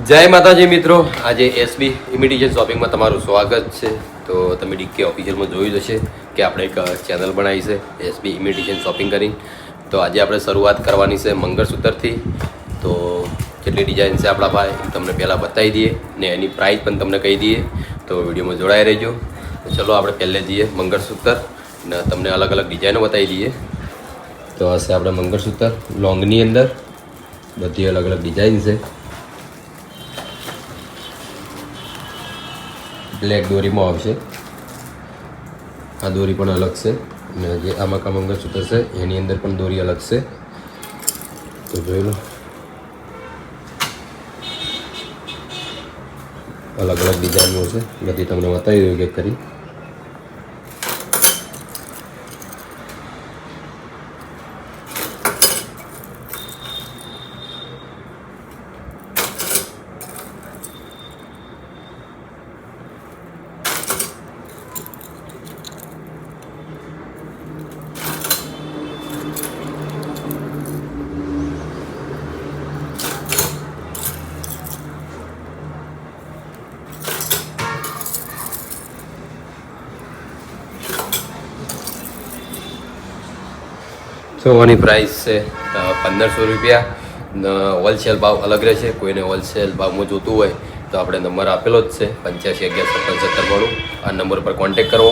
જય માતાજી મિત્રો, આજે એસબી ઇમિટેશન શોપિંગમાં તમારું સ્વાગત છે. તો તમે ડીકે ઓફિશિયલમાં જોયું જ હશે કે આપણે એક ચેનલ બનાવી છે એસબી ઇમિટેશન શોપિંગ કરી. તો આજે આપણે શરૂઆત કરવાની છે મંગળસૂત્રથી. તો કેટલી ડિઝાઇન છે આપણા ભાઈ એ તમને પહેલાં બતાવી દઈએ ને એની પ્રાઇસ પણ તમને કહી દઈએ. તો વિડીયોમાં જોડાઈ રહેજો. તો ચલો આપણે પહેલે જઈએ મંગળસૂત્ર ને તમને અલગ અલગ ડિઝાઇનો બતાવી દઈએ. તો હશે આપણે મંગળસૂત્ર લોંગની અંદર બધી અલગ અલગ ડિઝાઇન છે. બ્લેક દોરીમાં આવશે. આ દોરી પણ અલગ છે અને જે આમાં કા મંગળસૂત્ર છે એની અંદર પણ દોરી અલગ છે. તો જોઈ લો, અલગ અલગ ડિઝાઇનો છે, બધી તમને બતાવી દઉં કે કરી. તો આની પ્રાઇસ છે 1500 રૂપિયા. હોલસેલ ભાવ અલગ રહેશે. કોઈને હોલસેલ ભાવમાં જોતું હોય તો આપણે નંબર આપેલો જ છે 8511 વાળું. આ નંબર પર કોન્ટેક કરવો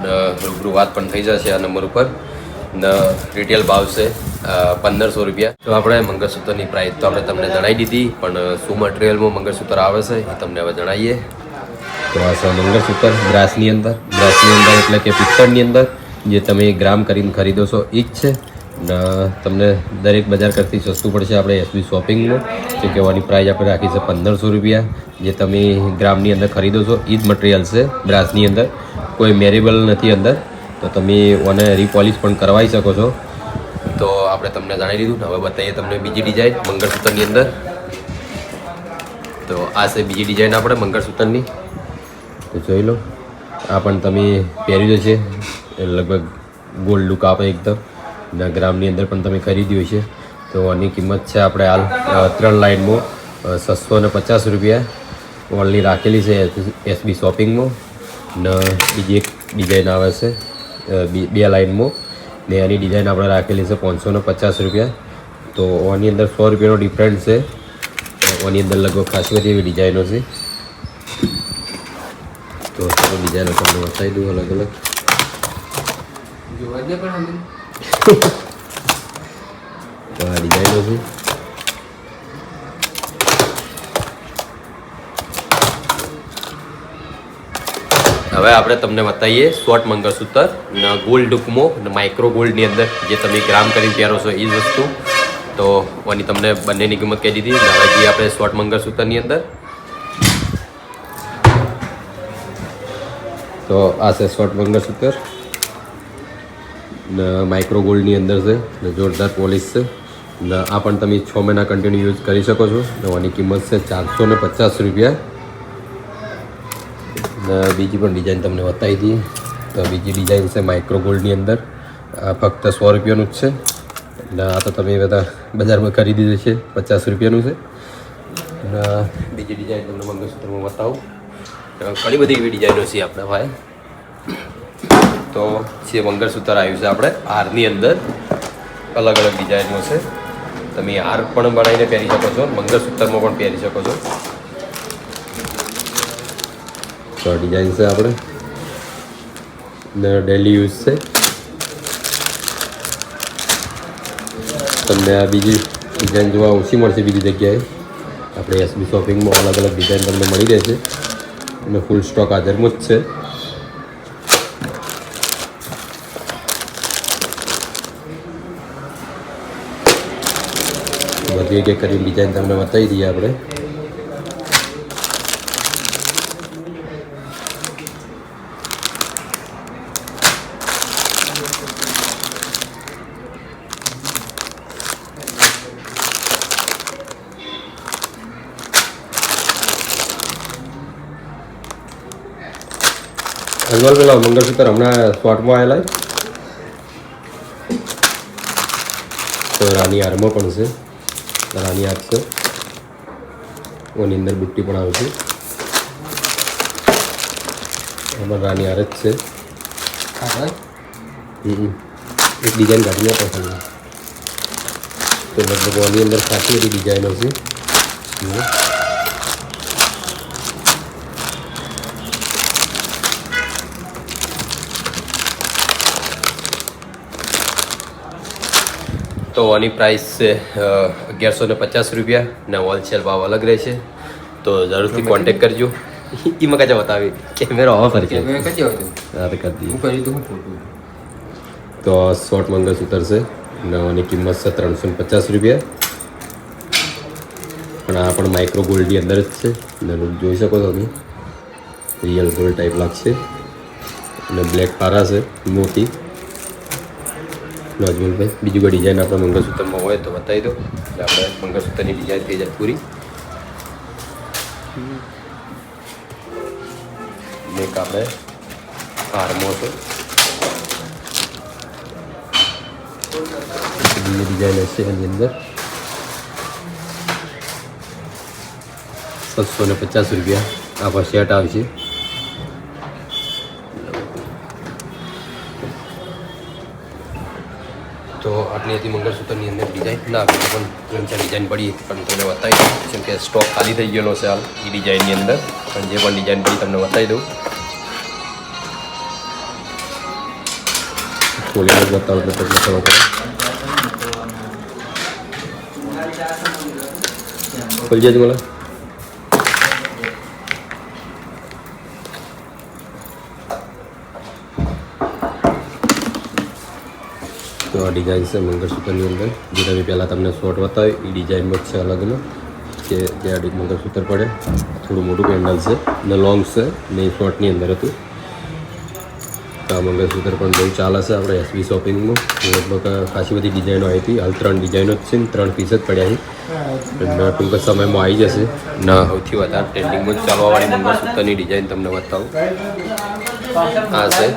ને રૂબરૂ વાત પણ થઈ જશે આ નંબર ઉપર. ને રિટેલ ભાવ છે 1500 રૂપિયા. તો આપણે મંગળસૂત્રની પ્રાઇસ તો આપણે તમને જણાવી દીધી, પણ શું મટીરિયલમાં મંગળસૂત્ર આવે છે એ તમને હવે જણાવીએ. તો આ છે મંગળસૂત્ર બ્રાસની અંદર એટલે કે પિત્તળની અંદર જે તમે ગ્રામ કરીને ખરીદો છો એ જ છે. ને તમને દરેક બજાર કરતી સસ્તું પડશે આપણે એસબી શોપિંગમાં. જે કહેવાની પ્રાઇસ આપણે રાખી છે 1500 રૂપિયા. જે તમે ગ્રામની અંદર ખરીદો છો એ જ મટીરિયલ છે બ્રાસની અંદર, કોઈ મેરેબલ નથી અંદર. તો તમે ઓને રીપોલિશ પણ કરવાઈ શકો છો. તો આપણે તમને જણાવી દીધું. હવે બતાવીએ તમને બીજી ડિઝાઇન મંગળસૂત્રની અંદર. તો આ છે બીજી ડિઝાઇન આપણે મંગળસૂત્રની. તો જોઈ લો, આ પણ તમે પહેર્યું છે, લગભગ ગોલ્ડ લુક આપે એકદમ. ના ગ્રામની અંદર પણ તમે ખરીદ્યું છે. તો આની કિંમત છે આપણે હાલ 3 લાઇનમાં 650 રૂપિયા ઓનલી રાખેલી છે એસબી શોપિંગમાં. ને બીજી એક ડિઝાઇન આવે છે 2 લાઇનમાં ને એની ડિઝાઇન આપણે રાખેલી છે 550 રૂપિયા. તો આની અંદર 100 રૂપિયાનો ડિફરન્સ છે. આની અંદર લગભગ ખાસી બધી એવી ડિઝાઇનો છે. તો ડિઝાઇનો તમને બતાવી દઉં અલગ અલગ. તો આ ડિઝાઇનો છે. હવે આપણે તમને બતાવીએ શોર્ટ મંગળસૂત્ર ને ગોલ્ડ લુકમાં ને માઇક્રો ગોલ્ડની અંદર જે તમે ગ્રામ કરીને પહેરો છો એ જ વસ્તુ. તો આની તમને બંનેની કિંમત કહી દીધી. હવે જે આપણે શોર્ટ મંગળસૂત્રની અંદર, તો આ છે શોર્ટ મંગળસૂત્ર ને માઇક્રો ગોલ્ડની અંદર છે ને જોરદાર પોલિશ છે. ને આ પણ તમે 6 મહિના કન્ટિન્યુ યુઝ કરી શકો છો. ને આની કિંમત છે 450 રૂપિયા. ને બીજી પણ ડિઝાઇન તમને બતાવી દઈએ. તો બીજી ડિઝાઇન છે માઇક્રો ગોલ્ડની અંદર. આ ફક્ત 100 રૂપિયાનું જ છે. એટલે આ તો તમે બધા બજારમાં ખરીદી દેશે 50 રૂપિયાનું છે. અને બીજી ડિઝાઇન તમને મંગળસૂત્રમાં બતાવું. ઘણી બધી એવી ડિઝાઇનો છે આપણા ભાઈ. તો જે મંગળસૂત્ર આવ્યું છે આપણે હારની અંદર અલગ અલગ ડિઝાઇનો છે. તમે હાર પણ બનાવીને પહેરી શકો છો, મંગળસૂત્રમાં પણ પહેરી શકો છો. તો ડિઝાઇન છે આપણે ને ડેલી યુઝ છે. તમને આ બીજી ડિઝાઇન જોવા ઓછી મળશે બીજી જગ્યાએ. આપણે એસબી શોપિંગમાં અલગ અલગ ડિઝાઇન તમને મળી રહેશે અને ફૂલ સ્ટોક હાજરમાં જ છે. બધી એક એક કરીને ડિઝાઇન તમને બતાવી દઈએ આપણે. અંગલ પેલા મંગળસૂત્ર હમણાં શોર્ટમાં આવેલા. તો રાની હારમાં પણ છે, રાની હાર છે. ઓની અંદર બુટ્ટી પણ આવશે. આમાં રાની હાર જ છે. એક ડિઝાઇન કાઢીને પસંદ તો લગભગ આની અંદર ખાસી બધી ડિઝાઇનો છે. તો આની પ્રાઇસ છે 1150 રૂપિયા ને હોલસેલ ભાવ અલગ રહેશે. તો જરૂરથી કોન્ટેક્ટ કરજો. એમાં કાચા બતાવી કેમેરા ઓફ કરી તો શોર્ટ મંગળસૂત્ર છે ને આની કિંમત છે 350 રૂપિયા. પણ આ પણ માઇક્રો ગોલ્ડની અંદર જ છે ને જોઈ શકો છો તમે રિયલ ગોલ્ડ ટાઈપ લાગશે. અને બ્લેક પારા છે મોટી. નોજમલભાઈ બીજું કોઈ ડિઝાઇન આપણે મંગળસૂત્રમાં હોય તો બતાવી દો એટલે આપણે મંગળસૂત્રની ડિઝાઇન થઈ જાય પૂરી. એક આપણે હારમાં છે બીજી ડિઝાઇન હશે એની અંદર 750 રૂપિયા આ સેટ આવશે. તો આટલી હતી મંગળસૂત્રની અંદર ડિઝાઇન. ના બીજી પણ 3-4 ડિઝાઇન પડી પણ તમને બતાવી દઉં જેમ કે સ્ટોક ખાલી થઈ ગયેલો છે હાલ એ ડિઝાઇનની અંદર. પણ જે પણ ડિઝાઇન પડી તમને બતાવી દઉં. ખોલીને બતાવો એટલે તમને ખબર પડે. ખોલી જજો મને. તો આ ડિઝાઇન છે મંગળસૂત્રની અંદર જે તમે પહેલાં તમને શોર્ટ બતાવી એ ડિઝાઇનમાં જ છે અલગનો કે જે મંગળસૂત્ર પડે થોડું મોટું પેન્ડલ છે ને લોંગ છે ને એ શોર્ટની અંદર હતું. તો આ મંગળસૂત્ર પણ બહુ ચાલે છે આપણે એસબી શોપિંગમાં. લગભગ ખાસી બધી ડિઝાઇનો આવી હતી. હાલ 3 ડિઝાઇનો જ છે ને 3 પીસ જ પડ્યા છે. ટૂંક જ સમયમાં આવી જશે ને સૌથી વધારે ટ્રેન્ડિંગમાં જ ચાલવાવાળી મંગળસૂત્રની ડિઝાઇન તમને બતાવું આ છે.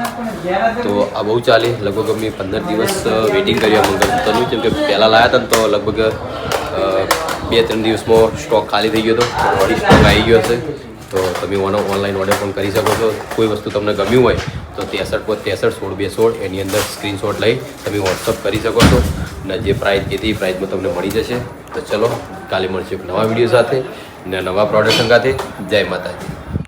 તો આ બહુ ચાલી લગભગ અમે 15 દિવસ વેઇટિંગ કર્યું મંગળસૂત્રનું જેમ કે પહેલાં લાવ્યા હતા ને તો લગભગ 2-3 દિવસમાં સ્ટોક ખાલી થઈ ગયો હતો. વળી સ્ટોક આવી ગયો હશે તો તમે ઓનલાઈન ઓર્ડર પણ કરી શકો છો. કોઈ વસ્તુ તમને ગમ્યું હોય તો 63 એની અંદર સ્ક્રીનશોટ લઈ તમે વોટ્સઅપ કરી શકો છો અને જે પ્રાઇસ કીધી એ પ્રાઇસમાં તમને મળી જશે. તો ચલો કાલે મળશે એક નવા વિડીયો સાથે ને નવા પ્રોડક્ટ સાથે. જય માતાજી.